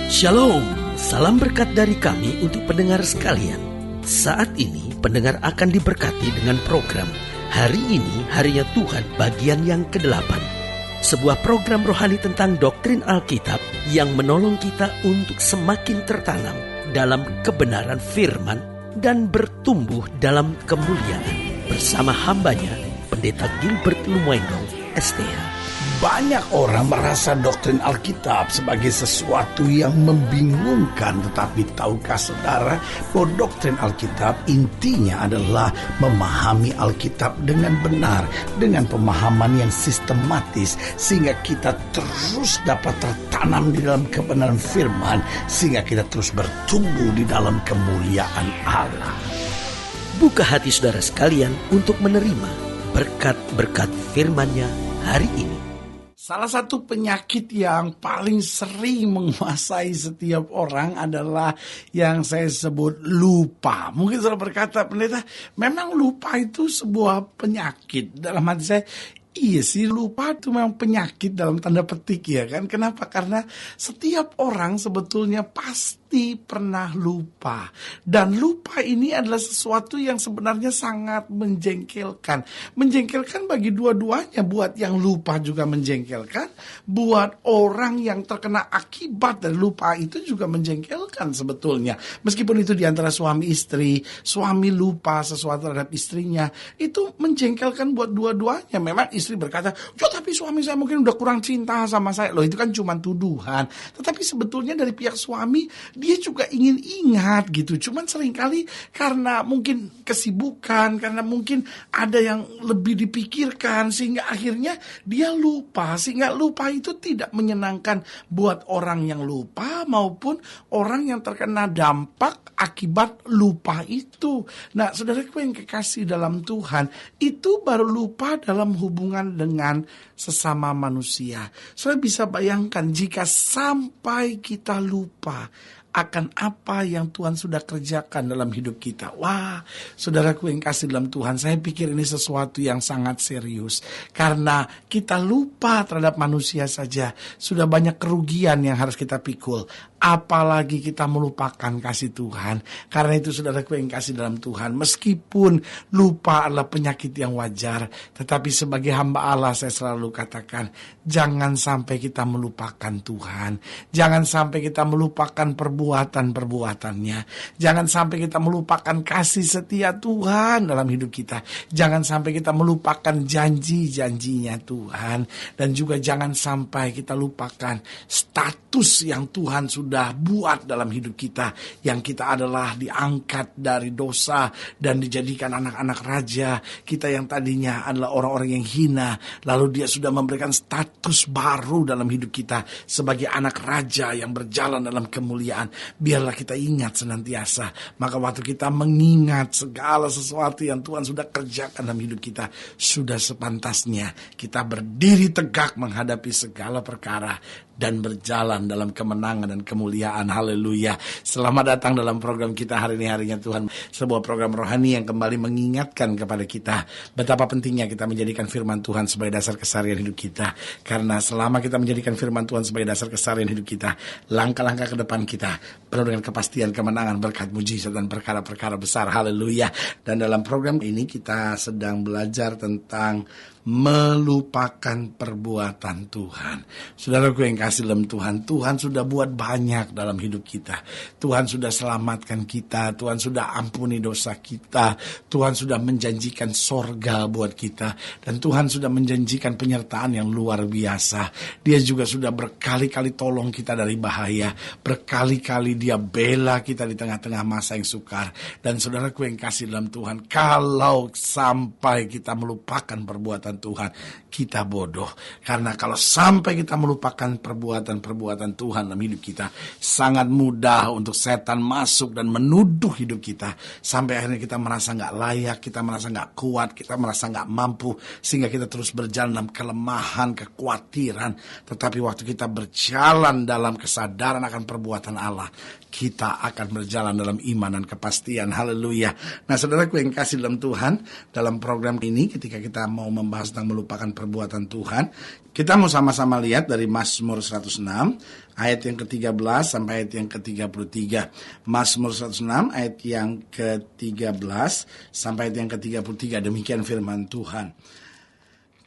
Shalom, salam berkat dari kami untuk pendengar sekalian. Saat ini pendengar akan diberkati dengan program Hari Ini Harinya Tuhan bagian yang ke-8. Sebuah program rohani tentang doktrin Alkitab yang menolong kita untuk semakin tertanam dalam kebenaran firman dan bertumbuh dalam kemuliaan. Bersama hambanya, Pendeta Gilbert Lumwendong, STH. Banyak orang merasa doktrin Alkitab sebagai sesuatu yang membingungkan. Tetapi tahukah saudara bahwa doktrin Alkitab intinya adalah memahami Alkitab dengan benar, dengan pemahaman yang sistematis, sehingga kita terus dapat tertanam di dalam kebenaran firman, sehingga kita terus bertumbuh di dalam kemuliaan Allah. Buka hati saudara sekalian untuk menerima berkat-berkat firman-Nya hari ini. Salah satu penyakit yang paling sering menguasai setiap orang adalah yang saya sebut lupa. Mungkin saudara berkata, pendeta, memang lupa itu sebuah penyakit. Dalam hati saya, iya sih, lupa itu memang penyakit dalam tanda petik ya kan. Kenapa? Karena setiap orang sebetulnya pasti pernah lupa. Dan lupa ini adalah sesuatu yang sebenarnya sangat menjengkelkan. Menjengkelkan bagi dua-duanya. Buat yang lupa juga menjengkelkan. Buat orang yang terkena akibat dari lupa itu juga menjengkelkan sebetulnya. Meskipun itu diantara suami istri. Suami lupa sesuatu terhadap istrinya. Itu menjengkelkan buat dua-duanya. Memang istri berkata, "Ya tapi suami saya mungkin udah kurang cinta sama saya." Loh, itu kan cuma tuduhan. Tetapi sebetulnya dari pihak suami, dia juga ingin ingat gitu. Cuman seringkali karena mungkin kesibukan, karena mungkin ada yang lebih dipikirkan, sehingga akhirnya dia lupa. Sehingga lupa itu tidak menyenangkan buat orang yang lupa maupun orang yang terkena dampak akibat lupa itu. Nah, saudaraku yang kekasih dalam Tuhan, itu baru lupa dalam hubungan dengan sesama manusia. Saya bisa bayangkan jika sampai kita lupa akan apa yang Tuhan sudah kerjakan dalam hidup kita. Wah, saudaraku yang kasih dalam Tuhan, saya pikir ini sesuatu yang sangat serius. Karena kita lupa terhadap manusia saja, sudah banyak kerugian yang harus kita pikul. Apalagi kita melupakan kasih Tuhan. Karena itu saudaraku yang kasih dalam Tuhan, meskipun lupa adalah penyakit yang wajar, tetapi sebagai hamba Allah saya selalu katakan, jangan sampai kita melupakan Tuhan. Jangan sampai kita melupakan perbuatan-perbuatannya. Jangan sampai kita melupakan kasih setia Tuhan dalam hidup kita. Jangan sampai kita melupakan janji-janjinya Tuhan. Dan juga jangan sampai kita lupakan status yang Tuhan sudah buat dalam hidup kita. Yang kita adalah diangkat dari dosa dan dijadikan anak-anak raja. Kita yang tadinya adalah orang-orang yang hina, lalu dia sudah memberikan status baru dalam hidup kita sebagai anak raja yang berjalan dalam kemuliaan. Biarlah kita ingat senantiasa. Maka waktu kita mengingat segala sesuatu yang Tuhan sudah kerjakan dalam hidup kita, sudah sepantasnya kita berdiri tegak menghadapi segala perkara dan berjalan dalam kemenangan dan kemuliaan. Haleluya. Selamat datang dalam program kita hari ini harinya Tuhan. Sebuah program rohani yang kembali mengingatkan kepada kita betapa pentingnya kita menjadikan firman Tuhan sebagai dasar keseharian hidup kita. Karena selama kita menjadikan firman Tuhan sebagai dasar keseharian hidup kita, langkah-langkah ke depan kita penuh dengan kepastian, kemenangan, berkat, mujizat, dan perkara-perkara besar. Haleluya. Dan dalam program ini kita sedang belajar tentang melupakan perbuatan Tuhan. Saudaraku yang kasih dalam Tuhan, Tuhan sudah buat banyak dalam hidup kita. Tuhan sudah selamatkan kita, Tuhan sudah ampuni dosa kita, Tuhan sudah menjanjikan sorga buat kita, dan Tuhan sudah menjanjikan penyertaan yang luar biasa. Dia juga sudah berkali-kali tolong kita dari bahaya, berkali-kali dia bela kita di tengah-tengah masa yang sukar. Dan saudaraku yang kasih dalam Tuhan, kalau sampai kita melupakan perbuatan Tuhan, kita bodoh. Karena kalau sampai kita melupakan perbuatan-perbuatan Tuhan dalam hidup kita, sangat mudah untuk setan masuk dan menuduh hidup kita. Sampai akhirnya kita merasa gak layak, kita merasa gak kuat, kita merasa gak mampu, sehingga kita terus berjalan dalam kelemahan, kekhawatiran. Tetapi waktu kita berjalan dalam kesadaran akan perbuatan Allah, kita akan berjalan dalam iman dan kepastian. Haleluya. Nah, saudaraku yang kasih dalam Tuhan, dalam program ini ketika kita mau membahas membahas tentang melupakan perbuatan Tuhan. Kita mau sama-sama lihat dari Mazmur 106 ayat yang ke-13 sampai ayat yang ke-33. Mazmur 106 ayat yang ke-13 sampai ayat yang ke-33. Demikian firman Tuhan.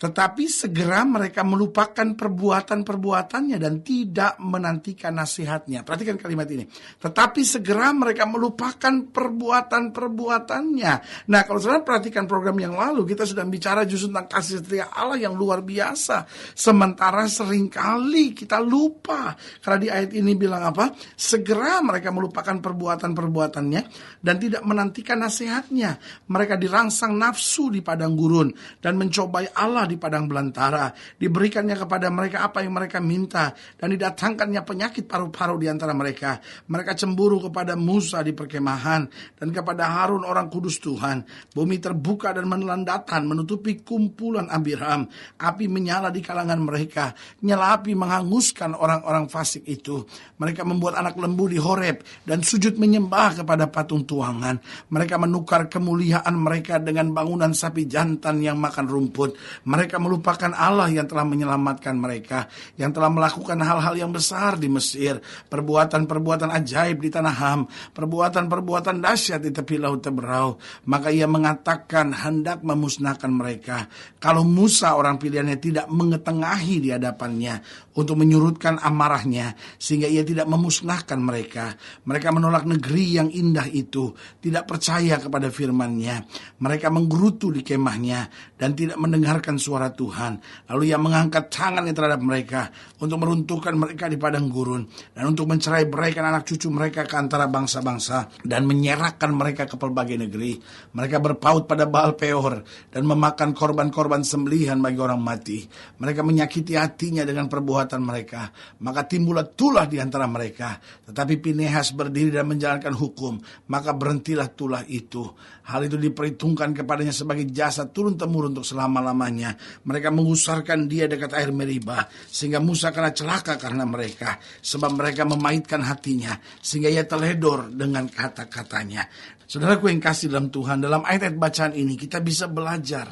Tetapi segera mereka melupakan perbuatan-perbuatannya dan tidak menantikan nasihatnya. Perhatikan kalimat ini. Tetapi segera mereka melupakan perbuatan-perbuatannya. Nah, kalau saudara perhatikan program yang lalu, kita sudah bicara justru tentang kasih setia Allah yang luar biasa. Sementara seringkali kita lupa. Karena di ayat ini bilang apa? Segera mereka melupakan perbuatan-perbuatannya dan tidak menantikan nasihatnya. Mereka dirangsang nafsu di padang gurun dan mencobai Allah di padang belantara. Diberikannya kepada mereka apa yang mereka minta dan didatangkannya penyakit paru-paru di antara mereka. Mereka cemburu kepada Musa di perkemahan dan kepada Harun orang kudus Tuhan. Bumi terbuka dan menelan datan menutupi kumpulan Abiram. Api menyala di kalangan mereka. Nyala api menghanguskan orang-orang fasik itu. Mereka membuat anak lembu di Horeb dan sujud menyembah kepada patung tuangan. Mereka menukar kemuliaan mereka dengan bangunan sapi jantan yang makan rumput. Mereka melupakan Allah yang telah menyelamatkan mereka, yang telah melakukan hal-hal yang besar di Mesir, perbuatan-perbuatan ajaib di tanah Ham, perbuatan-perbuatan dahsyat di tepi laut Teberau. Maka ia mengatakan hendak memusnahkan mereka. Kalau Musa orang pilihannya tidak mengetengahi di hadapannya untuk menyurutkan amarahnya, sehingga ia tidak memusnahkan mereka. Mereka menolak negeri yang indah itu, tidak percaya kepada firman-Nya. Mereka menggerutu di kemahnya dan tidak mendengarkan suara Tuhan. Lalu ia mengangkat tangannya terhadap mereka untuk meruntuhkan mereka di padang gurun dan untuk mencerai beraikan anak cucu mereka ke antara bangsa-bangsa dan menyerahkan mereka ke pelbagai negeri. Mereka berpaut pada Baal Peor dan memakan korban-korban sembelihan bagi orang mati. Mereka menyakiti hatinya dengan perbuatan mereka. Maka timbullah tulah di antara mereka. Tetapi Pinehas berdiri dan menjalankan hukum. Maka berhentilah tulah itu. Hal itu diperhitungkan kepadanya sebagai jasa turun-temurun untuk selama-lamanya. Mereka mengusarkan dia dekat air Meribah, sehingga Musa kena celaka karena mereka, sebab mereka memaitkan hatinya, sehingga ia teledor dengan kata-katanya. Saudaraku yang kasih dalam Tuhan, dalam ayat-ayat bacaan ini kita bisa belajar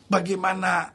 bagaimana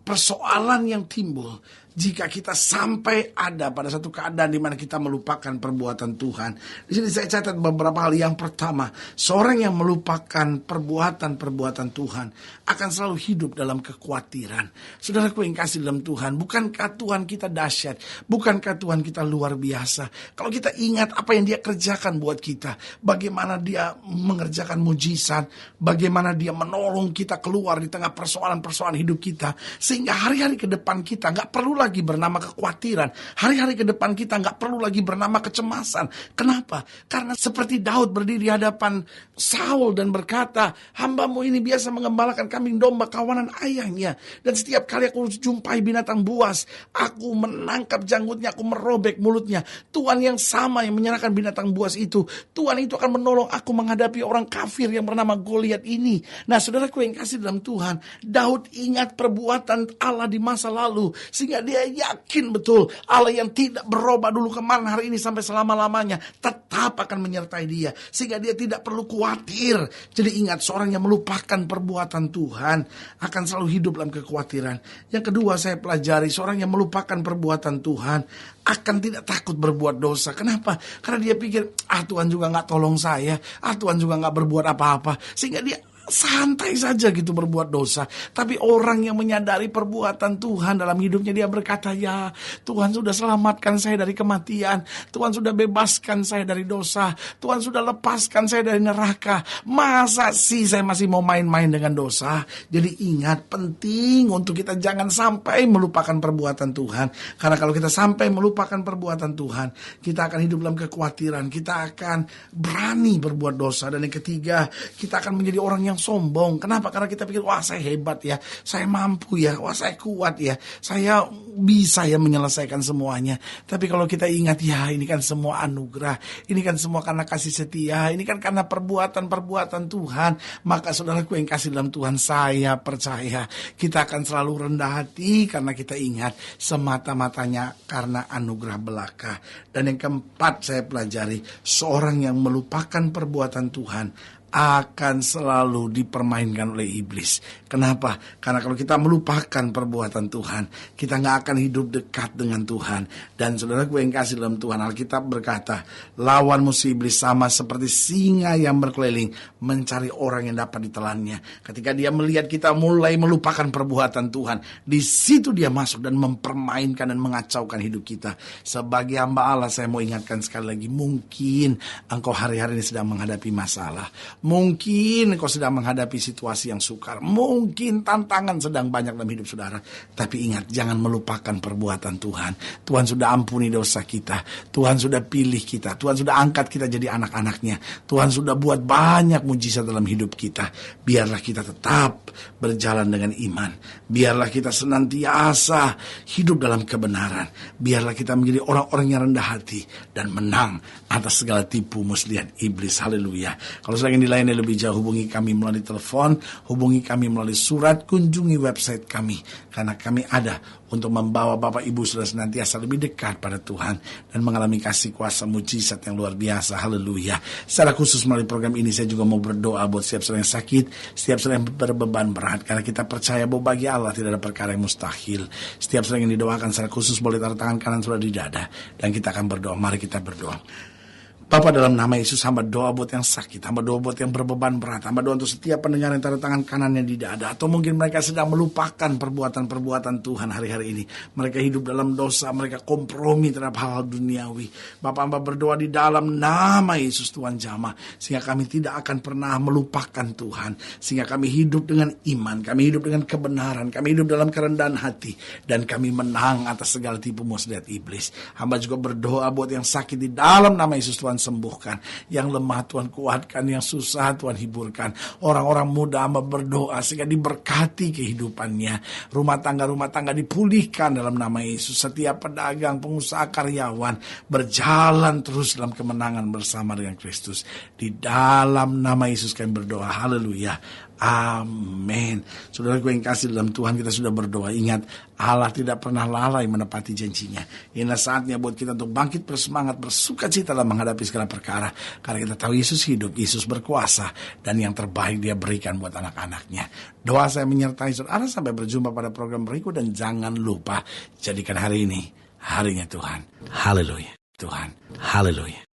persoalan yang timbul jika kita sampai ada pada satu keadaan di mana kita melupakan perbuatan Tuhan. Di sini saya catat beberapa hal. Yang pertama, seorang yang melupakan perbuatan-perbuatan Tuhan akan selalu hidup dalam kekhawatiran. Saudaraku yang kasih dalam Tuhan, bukankah Tuhan kita dahsyat? Bukankah Tuhan kita luar biasa? Kalau kita ingat apa yang Dia kerjakan buat kita, bagaimana Dia mengerjakan mujizat, bagaimana Dia menolong kita keluar di tengah persoalan-persoalan hidup kita, sehingga hari-hari ke depan kita gak perlu lagi bernama kekhawatiran. Hari-hari ke depan kita gak perlu lagi bernama kecemasan. Kenapa? Karena seperti Daud berdiri di hadapan Saul dan berkata, hambamu ini biasa mengembalakan kambing domba kawanan ayahnya. Dan setiap kali aku jumpai binatang buas, aku menangkap janggutnya, aku merobek mulutnya. Tuhan yang sama yang menyerahkan binatang buas itu, Tuhan itu akan menolong aku menghadapi orang kafir yang bernama Goliat ini. Nah, saudaraku yang kasih dalam Tuhan, Daud ingat perbuatan Allah di masa lalu, sehingga dia yakin betul Allah yang tidak berubah dulu kemarin, hari ini sampai selama-lamanya tetap akan menyertai dia, sehingga dia tidak perlu khawatir. Jadi ingat, seorang yang melupakan perbuatan Tuhan akan selalu hidup dalam kekhawatiran. Yang kedua saya pelajari, seorang yang melupakan perbuatan Tuhan akan tidak takut berbuat dosa. Kenapa? Karena dia pikir, Tuhan juga gak tolong saya, Tuhan juga gak berbuat apa-apa, sehingga dia santai saja gitu berbuat dosa. Tapi orang yang menyadari perbuatan Tuhan dalam hidupnya, dia berkata, ya Tuhan sudah selamatkan saya dari kematian, Tuhan sudah bebaskan saya dari dosa, Tuhan sudah lepaskan saya dari neraka. Masa sih saya masih mau main-main dengan dosa? Jadi ingat, penting untuk kita jangan sampai melupakan perbuatan Tuhan. Karena kalau kita sampai melupakan perbuatan Tuhan, kita akan hidup dalam kekhawatiran, kita akan berani berbuat dosa. Dan yang ketiga, kita akan menjadi orang yang sombong. Kenapa? Karena kita pikir, wah saya hebat ya, saya mampu ya, wah saya kuat ya, saya bisa ya menyelesaikan semuanya. Tapi kalau kita ingat, ya ini kan semua anugerah, ini kan semua karena kasih setia, ini kan karena perbuatan-perbuatan Tuhan. Maka saudaraku yang kasih dalam Tuhan, saya percaya kita akan selalu rendah hati karena kita ingat semata-matanya karena anugerah belaka. Dan yang keempat saya pelajari, seorang yang melupakan perbuatan Tuhan akan selalu dipermainkan oleh iblis. Kenapa? Karena kalau kita melupakan perbuatan Tuhan, kita gak akan hidup dekat dengan Tuhan. Dan saudara gue yang kasih dalam Tuhan, Alkitab berkata, lawan musuh iblis sama seperti singa yang berkeliling mencari orang yang dapat ditelannya. Ketika dia melihat kita mulai melupakan perbuatan Tuhan, di situ dia masuk dan mempermainkan dan mengacaukan hidup kita. Sebagai hamba Allah, saya mau ingatkan sekali lagi, mungkin engkau hari-hari ini sedang menghadapi masalah. Mungkin engkau sedang menghadapi situasi yang sukar. Mungkin tantangan sedang banyak dalam hidup saudara. Tapi ingat, jangan melupakan perbuatan Tuhan. Tuhan sudah ampuni dosa kita. Tuhan sudah pilih kita. Tuhan sudah angkat kita jadi anak-anaknya. Tuhan sudah buat banyak mujizat dalam hidup kita. Biarlah kita tetap berjalan dengan iman. Biarlah kita senantiasa hidup dalam kebenaran. Biarlah kita menjadi orang-orang yang rendah hati dan menang atas segala tipu muslihat iblis. Haleluya. Kalau sedang dilayani lebih jauh, hubungi kami melalui telepon, hubungi kami melalui surat, kunjungi website kami. Karena kami ada untuk membawa Bapak Ibu sudah senantiasa lebih dekat pada Tuhan dan mengalami kasih kuasa mujizat yang luar biasa. Haleluya. Secara khusus melalui program ini saya juga mau berdoa buat setiap saudara yang sakit, setiap saudara yang berbeban berat. Karena kita percaya bahwa bagi Allah tidak ada perkara yang mustahil. Setiap saudara yang didoakan secara khusus boleh taruh tangan kanan saudara di dada. Dan kita akan berdoa. Mari kita berdoa. Bapa, dalam nama Yesus, hamba doa buat yang sakit, hamba doa buat yang berbeban berat, hamba doa untuk setiap pendengar yang taruh tangan kanannya di dada, atau mungkin mereka sedang melupakan perbuatan-perbuatan Tuhan hari-hari ini. Mereka hidup dalam dosa, mereka kompromi terhadap hal-hal duniawi. Bapak, hamba berdoa di dalam nama Yesus Tuhan jamah, sehingga kami tidak akan pernah melupakan Tuhan, sehingga kami hidup dengan iman, kami hidup dengan kebenaran, kami hidup dalam kerendahan hati, dan kami menang atas segala tipu muslihat iblis. Hamba juga berdoa buat yang sakit di dalam nama Yesus Tuhan sembuhkan, yang lemah Tuhan kuatkan, yang susah Tuhan hiburkan. Orang-orang muda hamba berdoa sehingga diberkati kehidupannya, rumah tangga dipulihkan dalam nama Yesus. Setiap pedagang, pengusaha, karyawan berjalan terus dalam kemenangan bersama dengan Kristus. Di dalam nama Yesus kami berdoa. Haleluya. Amin. Saudara gue yang kasih dalam Tuhan, kita sudah berdoa. Ingat, Allah tidak pernah lalai menepati janjinya. Inilah saatnya buat kita untuk bangkit bersemangat, bersukacita dalam menghadapi segala perkara. Karena kita tahu Yesus hidup, Yesus berkuasa, dan yang terbaik Dia berikan buat anak-anaknya. Doa saya menyertai saudara sampai berjumpa pada program berikut. Dan jangan lupa, jadikan hari ini harinya Tuhan. Haleluya. Tuhan. Haleluya.